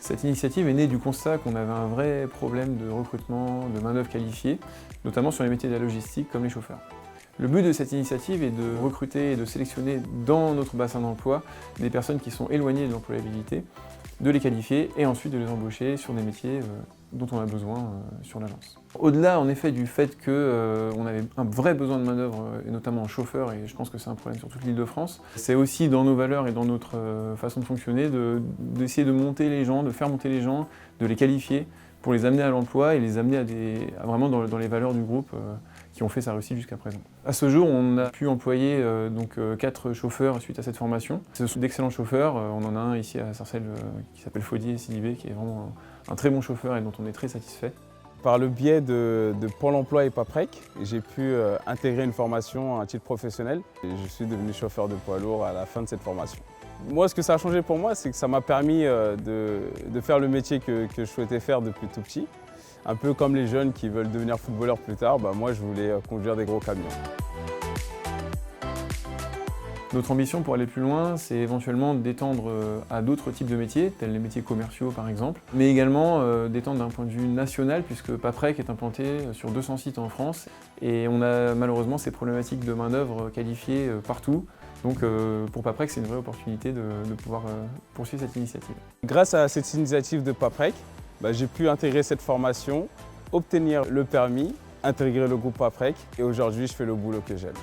Cette initiative est née du constat qu'on avait un vrai problème de recrutement de main-d'œuvre qualifiée, notamment sur les métiers de la logistique comme les chauffeurs. Le but de cette initiative est de recruter et de sélectionner dans notre bassin d'emploi des personnes qui sont éloignées de l'employabilité, de les qualifier et ensuite de les embaucher sur des métiers dont on a besoin sur l'agence. Au-delà en effet du fait qu'on avait un vrai besoin de main-d'œuvre, et notamment en chauffeur, et je pense que c'est un problème sur toute l'Île-de-France, c'est aussi dans nos valeurs et dans notre façon de fonctionner d'essayer de monter les gens, de faire monter les gens, de les qualifier pour les amener à l'emploi et les amener à vraiment dans les valeurs du groupe qui ont fait sa réussite jusqu'à présent. À ce jour, on a pu employer 4 chauffeurs suite à cette formation. Ce sont d'excellents chauffeurs, on en a un ici à Sarcelles qui s'appelle Faudier Sidibé, qui est vraiment un très bon chauffeur et dont on est très satisfait. Par le biais de Pôle emploi et Paprec, j'ai pu intégrer une formation à titre professionnel. Et je suis devenu chauffeur de poids lourd à la fin de cette formation. Moi, ce que ça a changé pour moi, c'est que ça m'a permis de faire le métier que je souhaitais faire depuis tout petit. Un peu comme les jeunes qui veulent devenir footballeurs plus tard, moi je voulais conduire des gros camions. Notre ambition pour aller plus loin, c'est éventuellement d'étendre à d'autres types de métiers, tels les métiers commerciaux par exemple, mais également d'étendre d'un point de vue national, puisque Paprec est implanté sur 200 sites en France, et on a malheureusement ces problématiques de main-d'œuvre qualifiée partout. Donc pour Paprec, c'est une vraie opportunité de pouvoir poursuivre cette initiative. Grâce à cette initiative de Paprec, j'ai pu intégrer cette formation, obtenir le permis, intégrer le groupe Paprec, et aujourd'hui je fais le boulot que j'aime.